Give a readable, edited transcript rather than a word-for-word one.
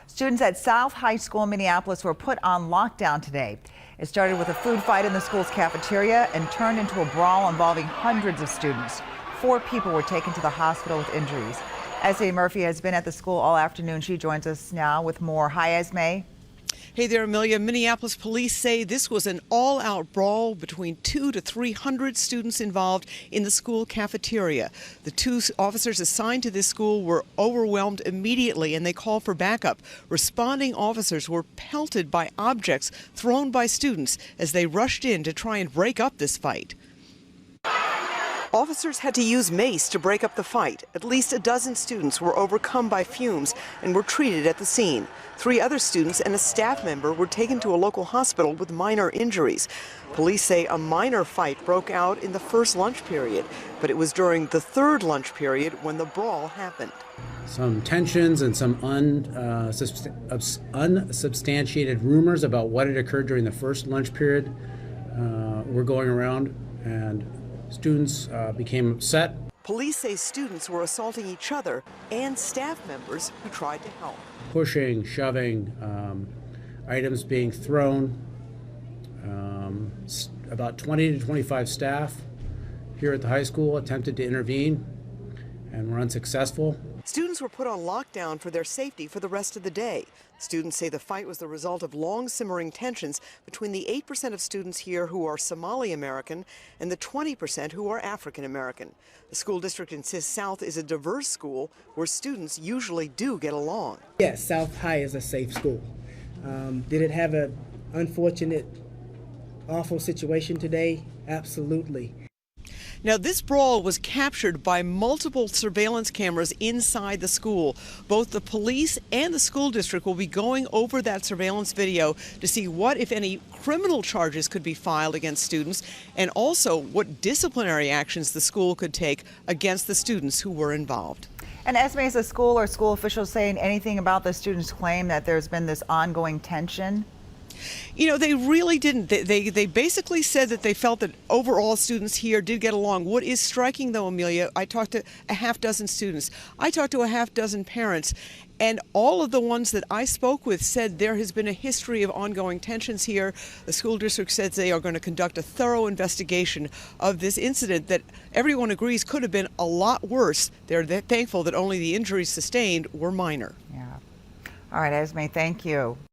Students at South High School in Minneapolis were put on lockdown today. It started with a food fight in the school's cafeteria and turned into a brawl involving hundreds of students. 4 people were taken to the hospital with injuries. Esme Murphy has been at the school all afternoon. She joins us now with more. Hi, Esme. Hey there, Amelia. Minneapolis police say this was an all-out brawl between 200 to 300 students involved in the school cafeteria. The 2 officers assigned to this school were overwhelmed immediately, and they called for backup. Responding officers were pelted by objects thrown by students as they rushed in to try and break up this fight. Officers had to use mace to break up the fight. At least a dozen students were overcome by fumes and were treated at the scene. 3 other students and a staff member were taken to a local hospital with minor injuries. Police say a minor fight broke out in the first lunch period, but it was during the 3rd lunch period when the brawl happened. Some tensions and some unsubstantiated rumors about what had occurred during the first lunch period were going around, and students became upset. Police say students were assaulting each other and staff members who tried to help. Pushing, shoving, items being thrown. About 20 to 25 staff here at the high school attempted to intervene and were unsuccessful. Students were put on lockdown for their safety for the rest of the day. Students say the fight was the result of long simmering tensions between the 8% of students here who are Somali American and the 20% who are African American. The school district insists South is a diverse school where students usually do get along. Yes, South High is a safe school. Did it have an unfortunate, awful situation today? Absolutely. Now, this brawl was captured by multiple surveillance cameras inside the school. Both the police and the school district will be going over that surveillance video to see what, if any, criminal charges could be filed against students, and also what disciplinary actions the school could take against the students who were involved. And Esme, is the school or school officials saying anything about the students' claim that there's been this ongoing tension? You know, they really didn't. They basically said that they felt that overall students here did get along. What is striking, though, Amelia, I talked to a half dozen students. I talked to a half dozen parents, and all of the ones that I spoke with said there has been a history of ongoing tensions here. The school district says they are going to conduct a thorough investigation of this incident that everyone agrees could have been a lot worse. They're thankful that only the injuries sustained were minor. Yeah. All right, Esme, thank you.